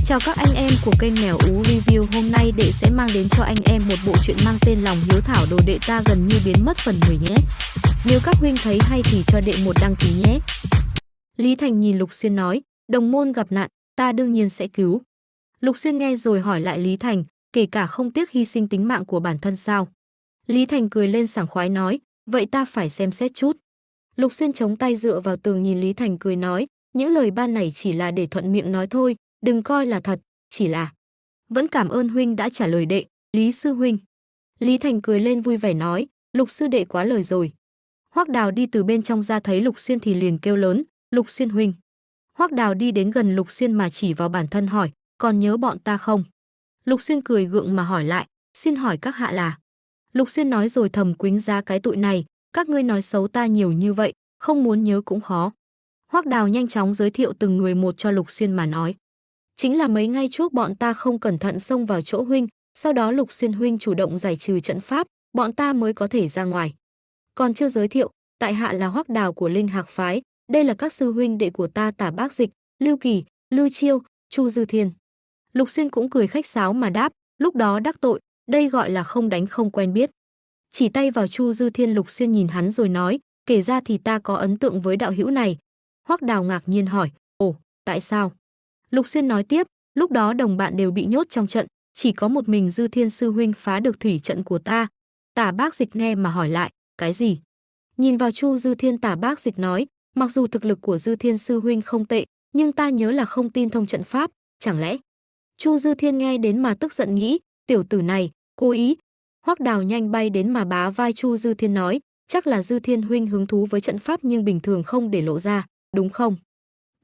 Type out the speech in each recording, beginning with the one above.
Chào các anh em của kênh Mèo Ú Review, hôm nay Đệ sẽ mang đến cho anh em một bộ truyện mang tên Lòng Hiếu Thảo Đồ Đệ Ta Gần Như Biến Mất phần 10 nhé. Nếu các huynh thấy hay thì cho Đệ một đăng ký nhé. Lý Thành nhìn Lục Xuyên nói, đồng môn gặp nạn, ta đương nhiên sẽ cứu. Lục Xuyên nghe rồi hỏi lại Lý Thành, kể cả không tiếc hy sinh tính mạng của bản thân sao? Lý Thành cười lên sảng khoái nói, vậy ta phải xem xét chút. Lục Xuyên chống tay dựa vào tường nhìn Lý Thành cười nói, những lời ban này chỉ là để thuận miệng nói thôi, đừng coi là thật, chỉ là... Vẫn cảm ơn huynh đã trả lời đệ, Lý sư huynh. Lý Thành cười lên vui vẻ nói, Lục sư đệ quá lời rồi. Hoắc Đào đi từ bên trong ra thấy Lục Xuyên thì liền kêu lớn, Lục Xuyên huynh. Hoắc Đào đi đến gần Lục Xuyên mà chỉ vào bản thân hỏi, còn nhớ bọn ta không? Lục Xuyên cười gượng mà hỏi lại, xin hỏi các hạ là... Lục Xuyên nói rồi thầm quýnh giá cái tụi này, các ngươi nói xấu ta nhiều như vậy, không muốn nhớ cũng khó. Hoắc Đào nhanh chóng giới thiệu từng người một cho Lục Xuyên mà nói. Chính là mấy ngày trước bọn ta không cẩn thận xông vào chỗ huynh, sau đó Lục Xuyên huynh chủ động giải trừ trận pháp, bọn ta mới có thể ra ngoài. Còn chưa giới thiệu, tại hạ là Hoắc Đào của Linh Hạc phái, đây là các sư huynh đệ của ta Tả Bác Dịch, Lưu Kỳ, Lưu Chiêu, Chu Dư Thiên. Lục Xuyên cũng cười khách sáo mà đáp, lúc đó đắc tội, đây gọi là không đánh không quen biết. Chỉ tay vào Chu Dư Thiên, Lục Xuyên nhìn hắn rồi nói, kể ra thì ta có ấn tượng với đạo hữu này. Hoắc Đào ngạc nhiên hỏi, ồ, tại sao? Lục Xuyên nói tiếp, lúc đó đồng bạn đều bị nhốt trong trận, chỉ có một mình Dư Thiên sư huynh phá được thủy trận của ta. Tả Bác Dịch nghe mà hỏi lại, cái gì? Nhìn vào Chu Dư Thiên, Tả Bác Dịch nói, mặc dù thực lực của Dư Thiên sư huynh không tệ, nhưng ta nhớ là không tin thông trận pháp, chẳng lẽ? Chu Dư Thiên nghe đến mà tức giận nghĩ, tiểu tử này, cố ý. Hoắc Đào nhanh bay đến mà bá vai Chu Dư Thiên nói, chắc là Dư Thiên huynh hứng thú với trận pháp nhưng bình thường không để lộ ra, đúng không?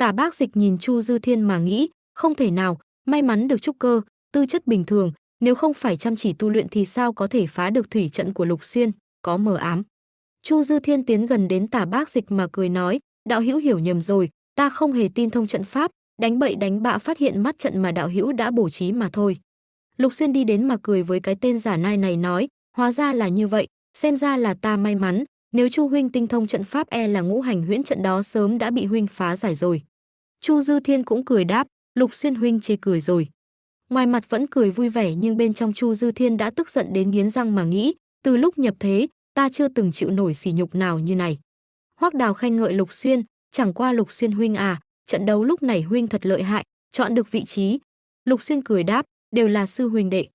Tả Bác Dịch nhìn Chu Dư Thiên mà nghĩ, không thể nào, may mắn được trúc cơ, tư chất bình thường, nếu không phải chăm chỉ tu luyện thì sao có thể phá được thủy trận của Lục Xuyên, có mờ ám. Chu Dư Thiên tiến gần đến Tả Bác Dịch mà cười nói, đạo hữu hiểu nhầm rồi, ta không hề tin thông trận pháp, đánh bậy đánh bạ phát hiện mắt trận mà đạo hữu đã bố trí mà thôi. Lục Xuyên đi đến mà cười với cái tên giả nai này nói, hóa ra là như vậy, xem ra là ta may mắn, nếu Chu huynh tinh thông trận pháp e là ngũ hành huyễn trận đó sớm đã bị huynh phá giải rồi. Chu Dư Thiên cũng cười đáp, Lục Xuyên huynh chê cười rồi. Ngoài mặt vẫn cười vui vẻ nhưng bên trong Chu Dư Thiên đã tức giận đến nghiến răng mà nghĩ, từ lúc nhập thế, ta chưa từng chịu nổi sỉ nhục nào như này. Hoắc Đào khen ngợi Lục Xuyên, chẳng qua Lục Xuyên huynh à, trận đấu lúc này huynh thật lợi hại, chọn được vị trí. Lục Xuyên cười đáp, đều là sư huynh đệ.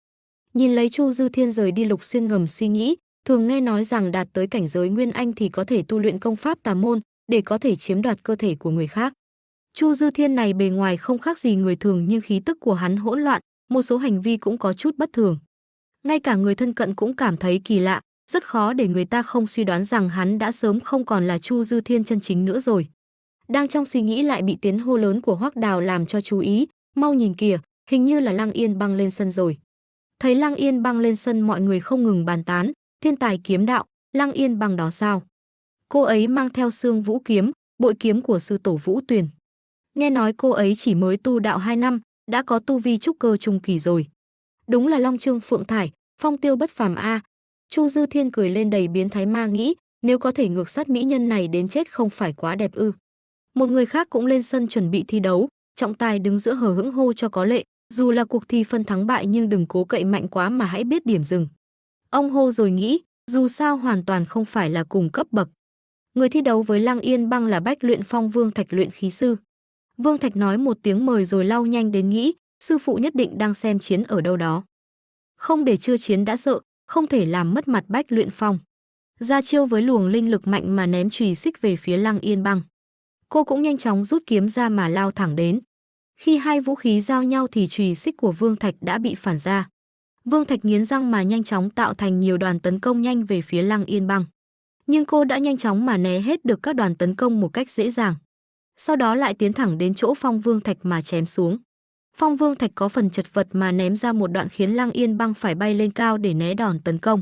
Nhìn lấy Chu Dư Thiên rời đi, Lục Xuyên ngầm suy nghĩ, thường nghe nói rằng đạt tới cảnh giới Nguyên Anh thì có thể tu luyện công pháp tà môn, để có thể chiếm đoạt cơ thể của người khác. Chu Dư Thiên này bề ngoài không khác gì người thường nhưng khí tức của hắn hỗn loạn, một số hành vi cũng có chút bất thường. Ngay cả người thân cận cũng cảm thấy kỳ lạ, rất khó để người ta không suy đoán rằng hắn đã sớm không còn là Chu Dư Thiên chân chính nữa rồi. Đang trong suy nghĩ lại bị tiếng hô lớn của Hoắc Đào làm cho chú ý, mau nhìn kìa, hình như là Lăng Yên Băng lên sân rồi. Thấy Lăng Yên Băng lên sân mọi người không ngừng bàn tán, thiên tài kiếm đạo, Lăng Yên Băng đó sao? Cô ấy mang theo Xương Vũ kiếm, bội kiếm của sư tổ Vũ Tuyền. Nghe nói cô ấy chỉ mới tu đạo 2 năm, đã có tu vi trúc cơ trung kỳ rồi. Đúng là Long Trương Phượng Thải, phong tiêu bất phàm a. Chu Dư Thiên cười lên đầy biến thái ma nghĩ, nếu có thể ngược sát mỹ nhân này đến chết không phải quá đẹp ư? Một người khác cũng lên sân chuẩn bị thi đấu, trọng tài đứng giữa hờ hững hô cho có lệ, dù là cuộc thi phân thắng bại nhưng đừng cố cậy mạnh quá mà hãy biết điểm dừng. Ông hô rồi nghĩ, dù sao hoàn toàn không phải là cùng cấp bậc. Người thi đấu với Lăng Yên Băng là Bách Luyện Phong Vương Thạch luyện khí sư. Vương Thạch nói một tiếng mời rồi lau nhanh đến nghĩ, sư phụ nhất định đang xem chiến ở đâu đó. Không để chưa chiến đã sợ, không thể làm mất mặt Bách Luyện Phong. Ra chiêu với luồng linh lực mạnh mà ném chùy xích về phía Lăng Yên Băng. Cô cũng nhanh chóng rút kiếm ra mà lao thẳng đến. Khi hai vũ khí giao nhau thì chùy xích của Vương Thạch đã bị phản ra. Vương Thạch nghiến răng mà nhanh chóng tạo thành nhiều đoàn tấn công nhanh về phía Lăng Yên Băng. Nhưng cô đã nhanh chóng mà né hết được các đoàn tấn công một cách dễ dàng. Sau đó lại tiến thẳng đến chỗ Phong Vương Thạch mà chém xuống. Phong Vương Thạch có phần chật vật mà ném ra một đoạn khiến Lăng Yên Băng phải bay lên cao để né đòn tấn công.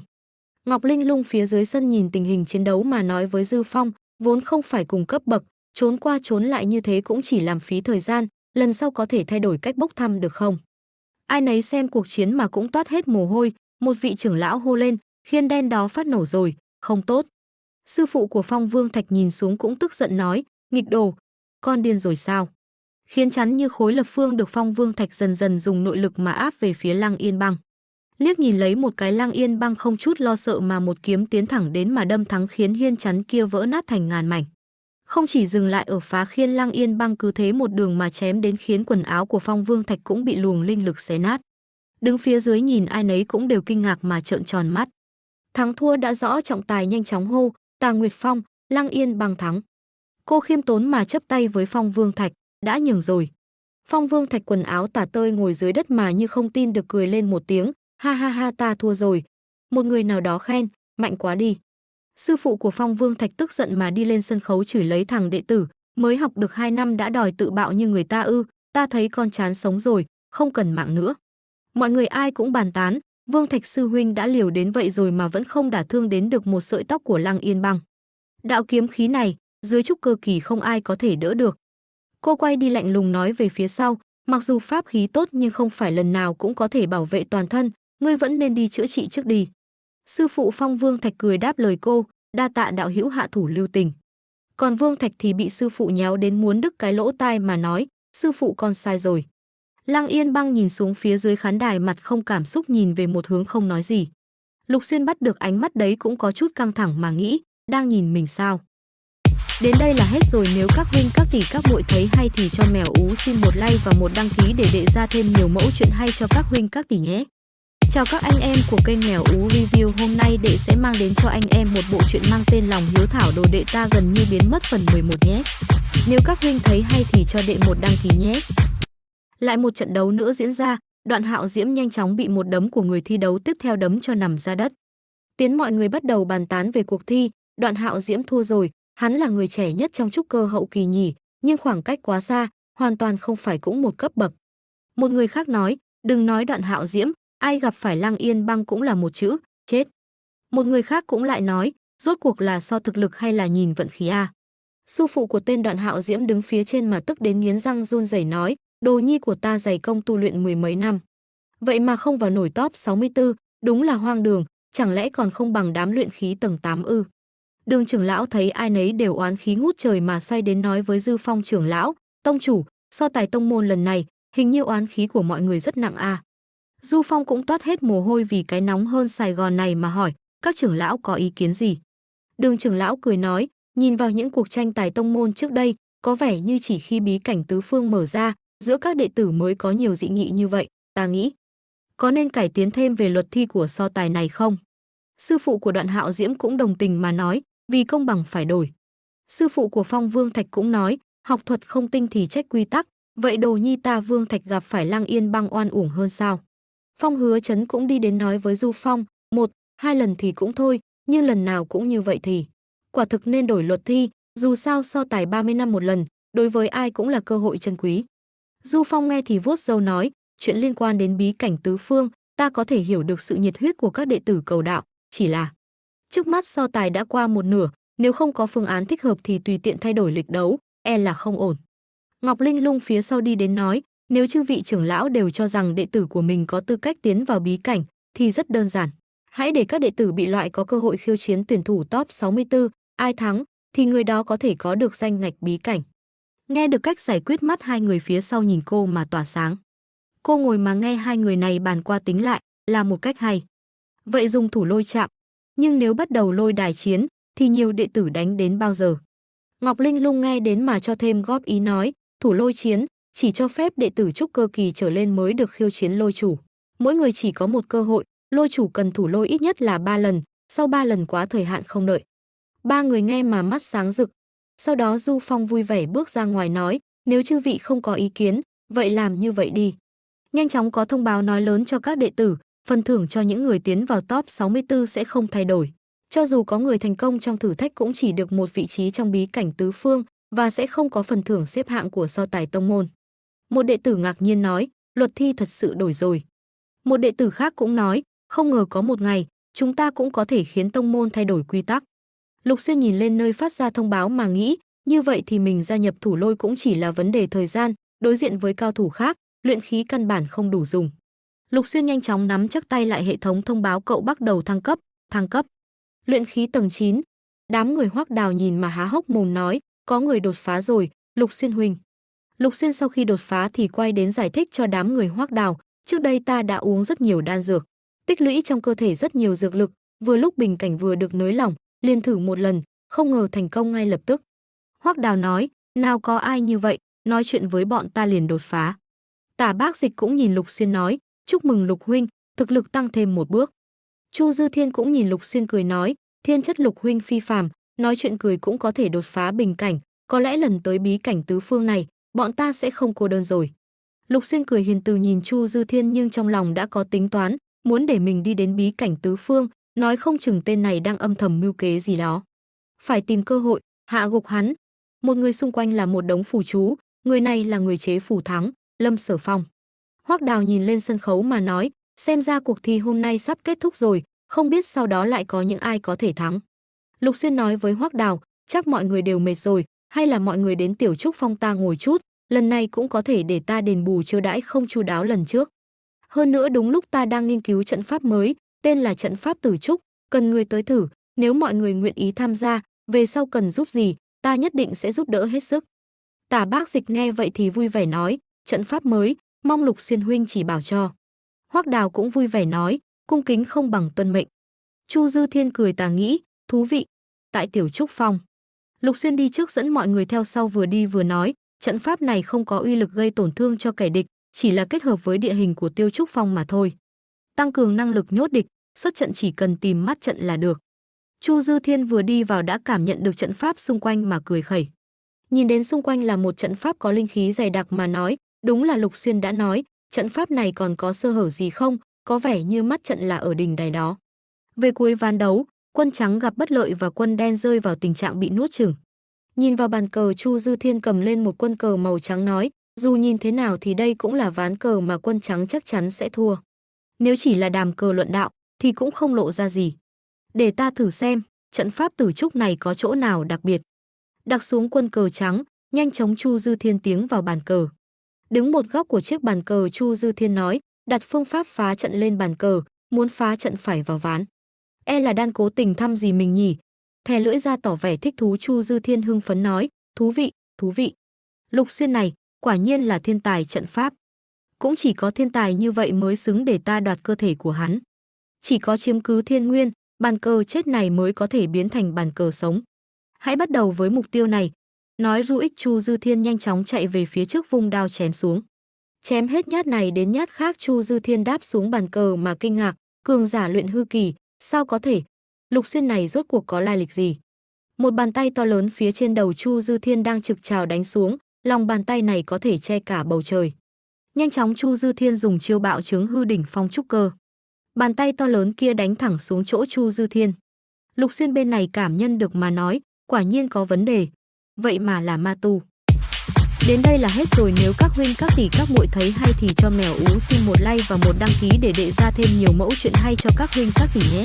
Ngọc Linh Lung phía dưới sân nhìn tình hình chiến đấu mà nói với Dư Phong, vốn không phải cùng cấp bậc, trốn qua trốn lại như thế cũng chỉ làm phí thời gian, lần sau có thể thay đổi cách bốc thăm được không? Ai nấy xem cuộc chiến mà cũng toát hết mồ hôi, một vị trưởng lão hô lên, khiên đen đó phát nổ rồi, không tốt. Sư phụ của Phong Vương Thạch nhìn xuống cũng tức giận nói, nghịch đồ, con điên rồi sao? khiến chắn như khối lập phương được Phong Vương Thạch dần dần dùng nội lực mà áp về phía Lăng Yên Băng. Liếc nhìn lấy một cái, Lăng Yên Băng không chút lo sợ mà một kiếm tiến thẳng đến mà đâm thắng, khiến hiên chắn kia vỡ nát thành ngàn mảnh. Không chỉ dừng lại ở phá khiên, Lăng Yên Băng cứ thế một đường mà chém đến, khiến quần áo của Phong Vương Thạch cũng bị luồng linh lực xé nát. Đứng phía dưới nhìn ai nấy cũng đều kinh ngạc mà trợn tròn mắt. Thắng thua đã rõ, trọng tài nhanh chóng hô: Tà Nguyệt Phong, Lăng Yên Băng thắng. Cô khiêm tốn mà chắp tay với Phong Vương Thạch: đã nhường rồi. Phong Vương Thạch quần áo tả tơi ngồi dưới đất mà như không tin được, cười lên một tiếng: ha ha ha, ta thua rồi. Một người nào đó khen: mạnh quá đi. Sư phụ của Phong Vương Thạch tức giận mà đi lên sân khấu chửi lấy thằng đệ tử: mới học được 2 năm đã đòi tự bạo như người ta ư? Ta thấy con chán sống rồi, không cần mạng nữa. Mọi người ai cũng bàn tán: Vương Thạch sư huynh đã liều đến vậy rồi mà vẫn không đả thương đến được một sợi tóc của Lăng Yên Băng. Đạo kiếm khí này, dưới trúc cơ kỳ không ai có thể đỡ được. Cô quay đi lạnh lùng nói về phía sau: mặc dù pháp khí tốt nhưng không phải lần nào cũng có thể bảo vệ toàn thân, ngươi vẫn nên đi chữa trị trước đi. Sư phụ Phong Vương Thạch cười đáp lời cô: đa tạ đạo hữu hạ thủ lưu tình. Còn Vương Thạch thì bị sư phụ nhéo đến muốn đứt cái lỗ tai mà nói: sư phụ con sai rồi. Lăng Yên Băng nhìn xuống phía dưới khán đài, mặt không cảm xúc nhìn về một hướng không nói gì. Lục Xuyên bắt được ánh mắt đấy cũng có chút căng thẳng mà nghĩ: đang nhìn mình sao? Đến đây là hết rồi. Nếu các huynh các tỷ các muội thấy hay thì cho Mèo Ú xin một like và một đăng ký để đệ ra thêm nhiều mẫu chuyện hay cho các huynh các tỷ nhé. Chào các anh em của kênh Mèo Ú Review. Hôm nay đệ sẽ mang đến cho anh em một bộ truyện mang tên Lòng Hiếu Thảo Đồ Đệ Ta Gần Như Biến Mất phần 11 nhé. Nếu các huynh thấy hay thì cho đệ một đăng ký nhé. Lại một trận đấu nữa diễn ra, Đoạn Hạo Diễm nhanh chóng bị một đấm của người thi đấu tiếp theo đấm cho nằm ra đất. Mọi người bắt đầu bàn tán về cuộc thi. Đoạn Hạo Diễm thua rồi, hắn là người trẻ nhất trong trúc cơ hậu kỳ nhỉ, nhưng khoảng cách quá xa, hoàn toàn không phải cũng một cấp bậc. Một người khác nói: đừng nói Đoạn Hạo Diễm, ai gặp phải Lăng Yên Băng cũng là một chữ: chết. Một người khác cũng lại nói: rốt cuộc là so thực lực hay là nhìn vận khí à? Sư phụ của tên Đoạn Hạo Diễm đứng phía trên mà tức đến nghiến răng run rẩy nói: đồ nhi của ta dày công tu luyện 10 mấy năm, vậy mà không vào nổi top 64, đúng là hoang đường, chẳng lẽ còn không bằng đám luyện khí tầng 8 ư? Đường trưởng lão thấy ai nấy đều oán khí ngút trời mà xoay đến nói với Dư Phong trưởng lão: tông chủ, so tài tông môn lần này, hình như oán khí của mọi người rất nặng à. Du Phong cũng toát hết mồ hôi vì cái nóng hơn Sài Gòn này mà hỏi: các trưởng lão có ý kiến gì? Đường trưởng lão cười nói: nhìn vào những cuộc tranh tài tông môn trước đây, có vẻ như chỉ khi bí cảnh tứ phương mở ra, giữa các đệ tử mới có nhiều dị nghị như vậy. Ta nghĩ có nên cải tiến thêm về luật thi của so tài này không? Sư phụ của Đoạn Hạo Diễm cũng đồng tình mà nói: vì công bằng phải đổi. Sư phụ của Phong Vương Thạch cũng nói: học thuật không tinh thì trách quy tắc, vậy đồ nhi ta Vương Thạch gặp phải Lăng Yên Băng oan uổng hơn sao? Phong Hứa Chấn cũng đi đến nói với Du Phong: 1, 2 lần thì cũng thôi, nhưng lần nào cũng như vậy thì quả thực nên đổi luật thi, dù sao so tài 30 năm một lần, đối với ai cũng là cơ hội chân quý. Du Phong nghe thì vuốt râu nói: chuyện liên quan đến bí cảnh tứ phương, ta có thể hiểu được sự nhiệt huyết của các đệ tử cầu đạo, chỉ là trước mắt so tài đã qua một nửa, nếu không có phương án thích hợp thì tùy tiện thay đổi lịch đấu, e là không ổn. Ngọc Linh Lung phía sau đi đến nói: nếu chư vị trưởng lão đều cho rằng đệ tử của mình có tư cách tiến vào bí cảnh thì rất đơn giản, hãy để các đệ tử bị loại có cơ hội khiêu chiến tuyển thủ top 64, ai thắng thì người đó có thể có được danh ngạch bí cảnh. Nghe được cách giải quyết, mắt hai người phía sau nhìn cô mà tỏa sáng. Cô ngồi mà nghe hai người này bàn qua tính lại, là một cách hay. Vậy dùng thủ lôi chạm, nhưng nếu bắt đầu lôi đài chiến thì nhiều đệ tử đánh đến bao giờ? Ngọc Linh Lung nghe đến mà cho thêm góp ý nói: thủ lôi chiến chỉ cho phép đệ tử trúc cơ kỳ trở lên mới được khiêu chiến lôi chủ. Mỗi người chỉ có một cơ hội, lôi chủ cần thủ lôi ít nhất là 3 lần, sau 3 lần quá thời hạn không đợi. Ba người nghe mà mắt sáng rực. Sau đó Du Phong vui vẻ bước ra ngoài nói: nếu chư vị không có ý kiến, vậy làm như vậy đi. Nhanh chóng có thông báo nói lớn cho các đệ tử, phần thưởng cho những người tiến vào top 64 sẽ không thay đổi. Cho dù có người thành công trong thử thách cũng chỉ được một vị trí trong bí cảnh tứ phương và sẽ không có phần thưởng xếp hạng của so tài tông môn. Một đệ tử ngạc nhiên nói: luật thi thật sự đổi rồi. Một đệ tử khác cũng nói: không ngờ có một ngày, chúng ta cũng có thể khiến tông môn thay đổi quy tắc. Lục Xuyên nhìn lên nơi phát ra thông báo mà nghĩ: như vậy thì mình gia nhập thủ lôi cũng chỉ là vấn đề thời gian, đối diện với cao thủ khác, luyện khí căn bản không đủ dùng. Lục Xuyên nhanh chóng nắm chắc tay lại hệ thống thông báo cậu bắt đầu thăng cấp. Luyện khí tầng 9. Đám người Hoắc Đào nhìn mà há hốc mồm nói: có người đột phá rồi, Lục Xuyên huynh. Lục Xuyên sau khi đột phá thì quay đến giải thích cho đám người Hoắc Đào, trước đây ta đã uống rất nhiều đan dược, tích lũy trong cơ thể rất nhiều dược lực, vừa lúc bình cảnh vừa được nới lỏng, liền thử một lần, không ngờ thành công ngay lập tức. Hoắc Đào nói, nào có ai như vậy, nói chuyện với bọn ta liền đột phá. Tả Bác Dịch cũng nhìn Lục Xuyên nói, chúc mừng Lục huynh, thực lực tăng thêm một bước. Chu Dư Thiên cũng nhìn Lục Xuyên cười nói, thiên chất Lục huynh phi phàm, nói chuyện cười cũng có thể đột phá bình cảnh, có lẽ lần tới bí cảnh tứ phương này, bọn ta sẽ không cô đơn rồi. Lục Xuyên cười hiền từ nhìn Chu Dư Thiên nhưng trong lòng đã có tính toán, muốn để mình đi đến bí cảnh tứ phương, nói không chừng tên này đang âm thầm mưu kế gì đó. Phải tìm cơ hội, hạ gục hắn. Một người xung quanh là một đống phù chú, người này là người chế phù thắng, Lâm Sở Phong. Hoắc Đào nhìn lên sân khấu mà nói, xem ra cuộc thi hôm nay sắp kết thúc rồi, không biết sau đó lại có những ai có thể thắng. Lục Xuyên nói với Hoắc Đào, chắc mọi người đều mệt rồi, hay là mọi người đến Tiểu Trúc Phong ta ngồi chút, lần này cũng có thể để ta đền bù chiêu đãi không chu đáo lần trước. Hơn nữa đúng lúc ta đang nghiên cứu trận pháp mới, tên là trận pháp Tử Trúc, cần người tới thử, nếu mọi người nguyện ý tham gia, về sau cần giúp gì, ta nhất định sẽ giúp đỡ hết sức. Tả Bác Dịch nghe vậy thì vui vẻ nói, trận pháp mới, mong Lục Xuyên huynh chỉ bảo cho. Hoắc Đào cũng vui vẻ nói, cung kính không bằng tuân mệnh. Chu Dư Thiên cười tà nghĩ, thú vị. Tại Tiểu Trúc Phong, Lục Xuyên đi trước dẫn mọi người theo sau vừa đi vừa nói, trận pháp này không có uy lực gây tổn thương cho kẻ địch, chỉ là kết hợp với địa hình của Tiêu Trúc Phong mà thôi. Tăng cường năng lực nhốt địch, xuất trận chỉ cần tìm mắt trận là được. Chu Dư Thiên vừa đi vào đã cảm nhận được trận pháp xung quanh mà cười khẩy. Nhìn đến xung quanh là một trận pháp có linh khí dày đặc mà nói, đúng là Lục Xuyên đã nói, trận pháp này còn có sơ hở gì không, có vẻ như mắt trận là ở đỉnh đài đó. Về cuối ván đấu, quân trắng gặp bất lợi và quân đen rơi vào tình trạng bị nuốt chửng. Nhìn vào bàn cờ, Chu Dư Thiên cầm lên một quân cờ màu trắng nói, dù nhìn thế nào thì đây cũng là ván cờ mà quân trắng chắc chắn sẽ thua. Nếu chỉ là đàm cờ luận đạo thì cũng không lộ ra gì. Để ta thử xem, trận pháp Tử Trúc này có chỗ nào đặc biệt. Đặt xuống quân cờ trắng, nhanh chóng Chu Dư Thiên tiến vào bàn cờ. Đứng một góc của chiếc bàn cờ, Chu Dư Thiên nói, đặt phương pháp phá trận lên bàn cờ, muốn phá trận phải vào ván. E là đang cố tình thăm gì mình nhỉ? Thè lưỡi ra tỏ vẻ thích thú. Chu Dư Thiên hưng phấn nói, thú vị, thú vị. Lục Xuyên này, quả nhiên là thiên tài trận pháp. Cũng chỉ có thiên tài như vậy mới xứng để ta đoạt cơ thể của hắn. Chỉ có chiếm cứ thiên nguyên, bàn cờ chết này mới có thể biến thành bàn cờ sống. Hãy bắt đầu với mục tiêu này. Nói ru ích, Chu Dư Thiên nhanh chóng chạy về phía trước vung đao chém xuống. Chém hết nhát này đến nhát khác, Chu Dư Thiên đáp xuống bàn cờ mà kinh ngạc, cường giả luyện hư kỳ, sao có thể? Lục Xuyên này rốt cuộc có lai lịch gì? Một bàn tay to lớn phía trên đầu Chu Dư Thiên đang trực trào đánh xuống, lòng bàn tay này có thể che cả bầu trời. Nhanh chóng Chu Dư Thiên dùng chiêu bạo chứng hư đỉnh phong trúc cơ. Bàn tay to lớn kia đánh thẳng xuống chỗ Chu Dư Thiên. Lục Xuyên bên này cảm nhận được mà nói, quả nhiên có vấn đề. Vậy mà là ma tu. Đến đây là hết rồi, nếu các huynh các tỷ các muội thấy hay thì cho Mèo Ú xin một like và một đăng ký để đệ ra thêm nhiều mẫu chuyện hay cho các huynh các tỷ nhé.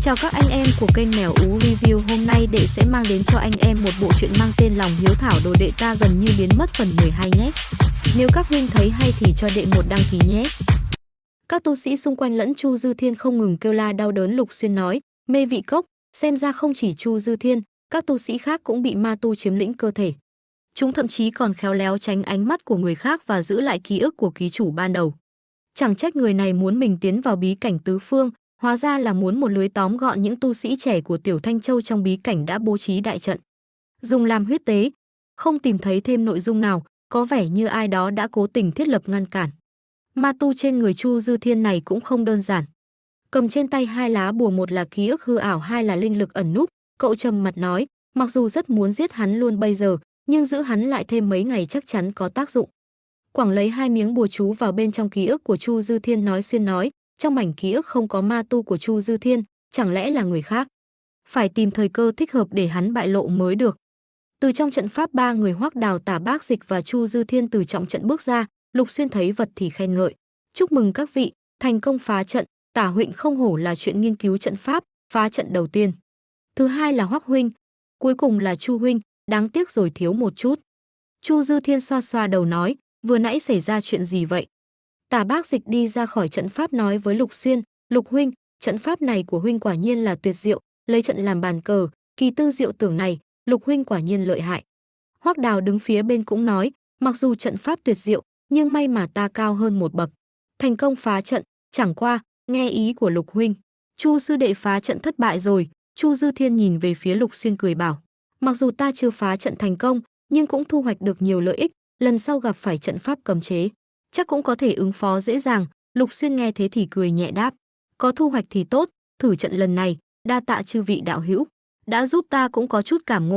Chào các anh em của kênh Mèo Ú Review, hôm nay đệ sẽ mang đến cho anh em một bộ truyện mang tên Lòng Hiếu Thảo Đồ Đệ Ta Gần Như Biến Mất phần 12 nhé. Nếu các huynh thấy hay thì cho đệ một đăng ký nhé. Các tu sĩ xung quanh lẫn Chu Dư Thiên không ngừng kêu la đau đớn. Lục Xuyên nói, mê vị cốc, xem ra không chỉ Chu Dư Thiên, các tu sĩ khác cũng bị ma tu chiếm lĩnh cơ thể. Chúng thậm chí còn khéo léo tránh ánh mắt của người khác và giữ lại ký ức của ký chủ ban đầu. Chẳng trách người này muốn mình tiến vào bí cảnh tứ phương, hóa ra là muốn một lưới tóm gọn những tu sĩ trẻ của Tiểu Thanh Châu trong bí cảnh đã bố trí đại trận. Dùng làm huyết tế, không tìm thấy thêm nội dung nào, có vẻ như ai đó đã cố tình thiết lập ngăn cản. Ma tu trên người Chu Dư Thiên này cũng không đơn giản. Cầm trên tay hai lá bùa, một là ký ức hư ảo, hai là linh lực ẩn núp. Cậu trầm mặt nói, mặc dù rất muốn giết hắn luôn bây giờ, nhưng giữ hắn lại thêm mấy ngày chắc chắn có tác dụng. Quảng lấy hai miếng bùa chú vào bên trong ký ức của Chu Dư Thiên, nói xuyên nói, trong mảnh ký ức không có ma tu của Chu Dư Thiên, chẳng lẽ là người khác? Phải tìm thời cơ thích hợp để hắn bại lộ mới được. Từ trong trận pháp, ba người Hoắc Đào, Tả Bác Dịch và Chu Dư Thiên từ trọng trận bước ra. Lục Xuyên thấy vật thì khen ngợi, chúc mừng các vị, thành công phá trận. Tả huynh không hổ là chuyện nghiên cứu trận pháp, phá trận đầu tiên. Thứ hai là Hoắc huynh, cuối cùng là Chu huynh, đáng tiếc rồi thiếu một chút. Chu Dư Thiên xoa xoa đầu nói, vừa nãy xảy ra chuyện gì vậy? Tả Bác Dịch đi ra khỏi trận pháp nói với Lục Xuyên, Lục huynh, trận pháp này của huynh quả nhiên là tuyệt diệu, lấy trận làm bàn cờ, kỳ tư diệu tưởng này, Lục huynh quả nhiên lợi hại. Hoắc Đào đứng phía bên cũng nói, Mặc dù trận pháp tuyệt diệu, nhưng may mà ta cao hơn một bậc. Thành công phá trận, chẳng qua, nghe ý của Lục huynh. Chu sư đệ phá trận thất bại rồi. Chu Dư Thiên nhìn về phía Lục Xuyên cười bảo. Mặc dù ta chưa phá trận thành công, nhưng cũng thu hoạch được nhiều lợi ích. Lần sau gặp phải trận pháp cấm chế, chắc cũng có thể ứng phó dễ dàng. Lục Xuyên nghe thế thì cười nhẹ đáp. Có thu hoạch thì tốt, thử trận lần này, đa tạ chư vị đạo hữu. Đã giúp ta cũng có chút cảm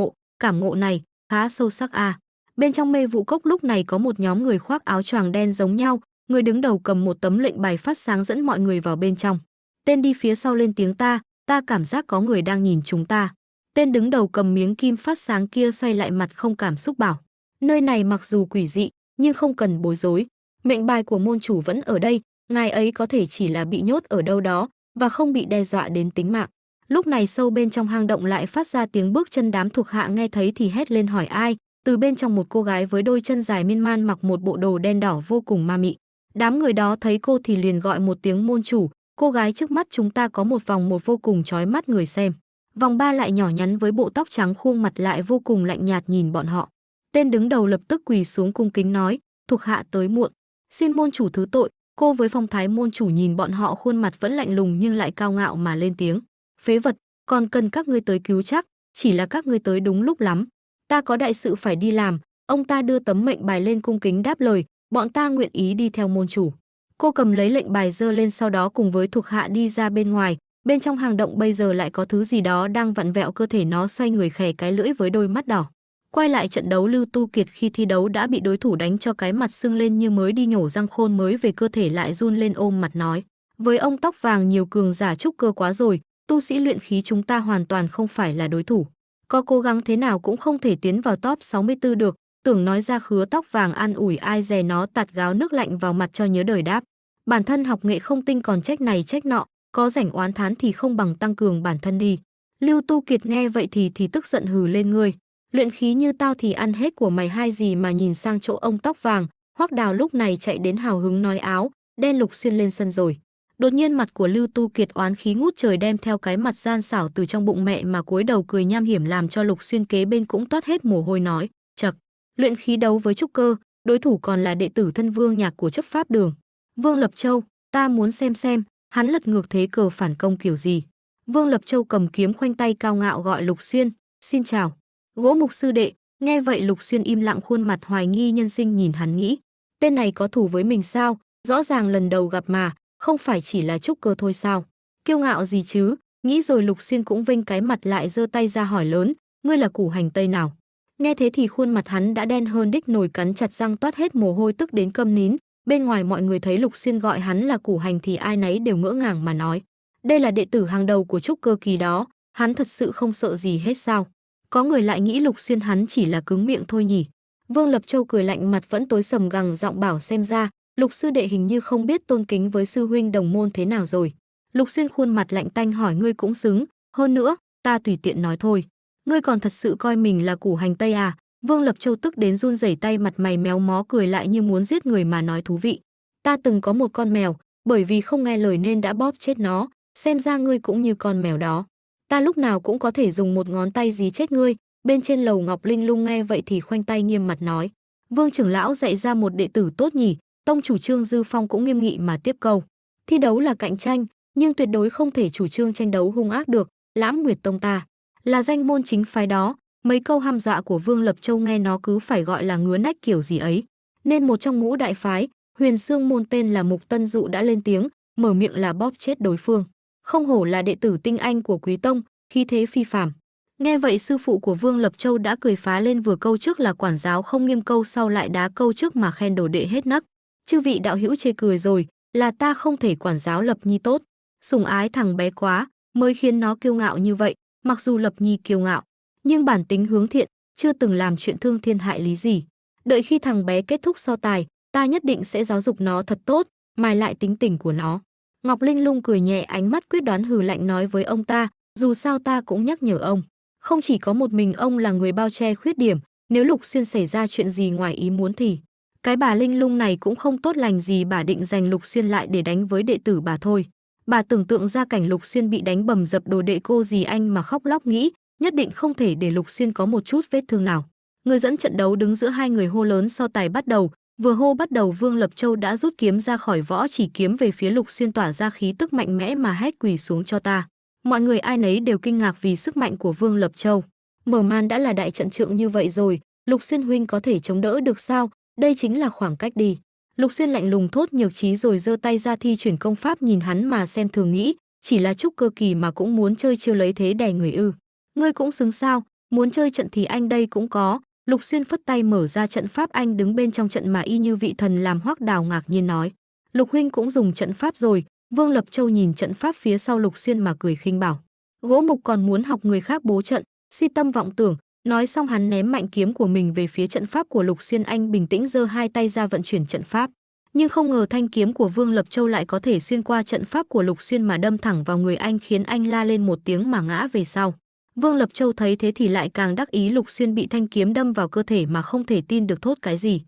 ngộ này, khá sâu sắc à. Bên trong mê vụ cốc lúc này có một nhóm người khoác áo choàng đen giống nhau, người đứng đầu cầm một tấm lệnh bài phát sáng dẫn mọi người vào bên trong. Tên đi phía sau lên tiếng ta cảm giác có người đang nhìn chúng ta. Tên đứng đầu cầm miếng kim phát sáng kia xoay lại mặt không cảm xúc bảo. Nơi này mặc dù quỷ dị, nhưng không cần bối rối. Mệnh bài của môn chủ vẫn ở đây, ngài ấy có thể chỉ là bị nhốt ở đâu đó và không bị đe dọa đến tính mạng. Lúc này sâu bên trong hang động lại phát ra tiếng bước chân, đám thuộc hạ nghe thấy thì hét lên hỏi ai. Từ bên trong một cô gái với đôi chân dài miên man mặc một bộ đồ đen đỏ vô cùng ma mị. Đám người đó thấy cô thì liền gọi một tiếng môn chủ. Cô gái trước mắt chúng ta có một vòng một vô cùng chói mắt người xem. Vòng ba lại nhỏ nhắn với bộ tóc trắng, khuôn mặt lại vô cùng lạnh nhạt nhìn bọn họ. Tên đứng đầu lập tức quỳ xuống cung kính nói, thuộc hạ tới muộn, xin môn chủ thứ tội. Cô với phong thái môn chủ nhìn bọn họ, khuôn mặt vẫn lạnh lùng nhưng lại cao ngạo mà lên tiếng. Phế vật, còn cần các ngươi tới cứu chắc, chỉ là các ngươi tới đúng lúc lắm. Ta có đại sự phải đi làm. Ông ta đưa tấm mệnh bài lên cung kính đáp lời, bọn ta nguyện ý đi theo môn chủ. Cô cầm lấy lệnh bài giơ lên, sau đó cùng với thuộc hạ đi ra bên ngoài. Bên trong hang động bây giờ lại có thứ gì đó đang vặn vẹo cơ thể nó, xoay người khè cái lưỡi với đôi mắt đỏ. Quay lại trận đấu, Lưu Tu Kiệt khi thi đấu đã bị đối thủ đánh cho cái mặt sưng lên như mới đi nhổ răng, khôn mới về cơ thể lại run lên ôm mặt nói. Với ông tóc vàng nhiều cường giả trúc cơ quá rồi, tu sĩ luyện khí chúng ta hoàn toàn không phải là đối thủ. Có cố gắng thế nào cũng không thể tiến vào top 64 được. Tưởng nói ra, khứa tóc vàng an ủi, ai dè nó tạt gáo nước lạnh vào mặt cho nhớ đời đáp. Bản thân học nghệ không tinh còn trách này trách nọ, có rảnh oán thán thì không bằng tăng cường bản thân đi. Lưu Tu Kiệt nghe vậy thì tức giận hừ lên, ngươi luyện khí như tao thì ăn hết của mày hay gì mà nhìn sang chỗ ông tóc vàng. Hoắc Đào lúc này chạy đến hào hứng nói áo đen Lục Xuyên lên sân rồi. Đột nhiên mặt của Lưu Tu Kiệt oán khí ngút trời, đem theo cái mặt gian xảo từ trong bụng mẹ mà cúi đầu cười nham hiểm, làm cho Lục Xuyên kế bên cũng toát hết mồ hôi nói, chậc, luyện khí đấu với trúc cơ, đối thủ còn là đệ tử thân Vương Nhạc của chấp pháp đường. Vương Lập Châu, ta muốn xem hắn lật ngược thế cờ phản công kiểu gì. Vương Lập Châu cầm kiếm khoanh tay cao ngạo gọi Lục Xuyên, xin chào. Gỗ Mục sư đệ. Nghe vậy Lục Xuyên im lặng, khuôn mặt hoài nghi nhân sinh nhìn hắn nghĩ, tên này có thù với mình sao? Rõ ràng lần đầu gặp mà, không phải chỉ là trúc cơ thôi sao? Kiêu ngạo gì chứ? Nghĩ rồi Lục Xuyên cũng vênh cái mặt lại, giơ tay ra hỏi lớn, ngươi là củ hành tây nào? Nghe thế thì khuôn mặt hắn đã đen hơn đích nồi, cắn chặt răng toát hết mồ hôi tức đến câm nín. Bên ngoài mọi người thấy Lục Xuyên gọi hắn là củ hành thì ai nấy đều ngỡ ngàng mà nói, đây là đệ tử hàng đầu của trúc cơ kỳ đó, hắn thật sự không sợ gì hết sao? Có người lại nghĩ Lục Xuyên hắn chỉ là cứng miệng thôi nhỉ. Vương Lập Châu cười lạnh, mặt vẫn tối sầm, gằn giọng bảo, xem ra Lục sư đệ hình như không biết tôn kính với sư huynh đồng môn thế nào rồi. Lục Xuyên khuôn mặt lạnh tanh hỏi, ngươi cũng xứng, hơn nữa, ta tùy tiện nói thôi. Ngươi còn thật sự coi mình là củ hành tây à? Vương Lập Châu tức đến run rẩy tay, mặt mày méo mó, cười lại như muốn giết người mà nói, thú vị. Ta từng có một con mèo, bởi vì không nghe lời nên đã bóp chết nó, xem ra ngươi cũng như con mèo đó. Ta lúc nào cũng có thể dùng một ngón tay dí chết ngươi. Bên trên lầu Ngọc Linh Lung nghe vậy thì khoanh tay nghiêm mặt nói, Vương trưởng lão dạy ra một đệ tử tốt nhỉ. Tông chủ Trương Dư Phong cũng nghiêm nghị mà tiếp câu, thi đấu là cạnh tranh, nhưng tuyệt đối không thể chủ trương tranh đấu hung ác được. Lãm Nguyệt Tông ta là danh môn chính phái đó. Mấy câu hăm dọa của Vương Lập Châu nghe nó cứ phải gọi là ngứa nách kiểu gì ấy. Nên một trong ngũ đại phái Huyền Xương môn tên là Mục Tân Dụ đã lên tiếng, mở miệng là bóp chết đối phương. Không hổ là đệ tử tinh anh của Quý Tông, khí thế phi phàm. Nghe vậy sư phụ của Vương Lập Châu đã cười phá lên, vừa câu trước là quản giáo không nghiêm, câu sau lại đá câu trước mà khen đồ đệ hết nấc. Chư vị đạo hữu chê cười rồi, là ta không thể quản giáo Lập Nhi tốt, sủng ái thằng bé quá mới khiến nó kiêu ngạo như vậy. Mặc dù Lập Nhi kiêu ngạo, nhưng bản tính hướng thiện, chưa từng làm chuyện thương thiên hại lý gì. Đợi khi thằng bé kết thúc so tài, ta nhất định sẽ giáo dục nó thật tốt, mài lại tính tình của nó. Ngọc Linh Lung cười nhẹ, ánh mắt quyết đoán hừ lạnh nói với ông ta, dù sao ta cũng nhắc nhở ông, không chỉ có một mình ông là người bao che khuyết điểm, nếu Lục Xuyên xảy ra chuyện gì ngoài ý muốn thì cái bà Linh Lung này cũng không tốt lành gì, bà định giành Lục Xuyên lại để đánh với đệ tử bà thôi. Bà tưởng tượng ra cảnh Lục Xuyên bị đánh bầm dập, đồ đệ cô dì anh mà khóc lóc, nghĩ nhất định không thể để Lục Xuyên có một chút vết thương nào. Người dẫn trận đấu đứng giữa hai người hô lớn so tài bắt đầu. Vừa hô bắt đầu, Vương Lập Châu đã rút kiếm ra khỏi vỏ, chỉ kiếm về phía Lục Xuyên, tỏa ra khí tức mạnh mẽ mà hét quỳ xuống cho ta. Mọi người ai nấy đều kinh ngạc vì sức mạnh của Vương Lập Châu. Mở màn đã là đại trận trượng như vậy rồi, Lục Xuyên huynh có thể chống đỡ được sao? Đây chính là khoảng cách đi. Lục Xuyên lạnh lùng thốt nhược chí rồi giơ tay ra thi chuyển công pháp, nhìn hắn mà xem thường nghĩ, chỉ là trúc cơ kỳ mà cũng muốn chơi chiêu lấy thế đè người ư? Ngươi cũng xứng sao? Muốn chơi trận thì anh đây cũng có. Lục Xuyên phất tay mở ra trận pháp, anh đứng bên trong trận mà y như vị thần, làm Hoắc Đào ngạc nhiên nói: Lục huynh cũng dùng trận pháp rồi? Vương Lập Châu nhìn trận pháp phía sau Lục Xuyên mà cười khinh bảo: Gỗ mục còn muốn học người khác bố trận, si tâm vọng tưởng. Nói xong hắn ném mạnh kiếm của mình về phía trận pháp của Lục Xuyên. Anh bình tĩnh giơ hai tay ra vận chuyển trận pháp, nhưng không ngờ thanh kiếm của Vương Lập Châu lại có thể xuyên qua trận pháp của Lục Xuyên mà đâm thẳng vào người anh, khiến anh la lên một tiếng mà ngã về sau. Vương Lập Châu thấy thế thì lại càng đắc ý, Lục Xuyên bị thanh kiếm đâm vào cơ thể mà không thể tin được, thốt cái gì.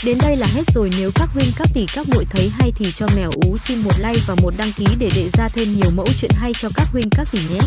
Đến đây là hết rồi. Nếu các huynh các tỷ các muội thấy hay thì cho Mèo Ú xin một like và một đăng ký để ra thêm nhiều mẫu chuyện hay cho các huynh các tỷ nhé.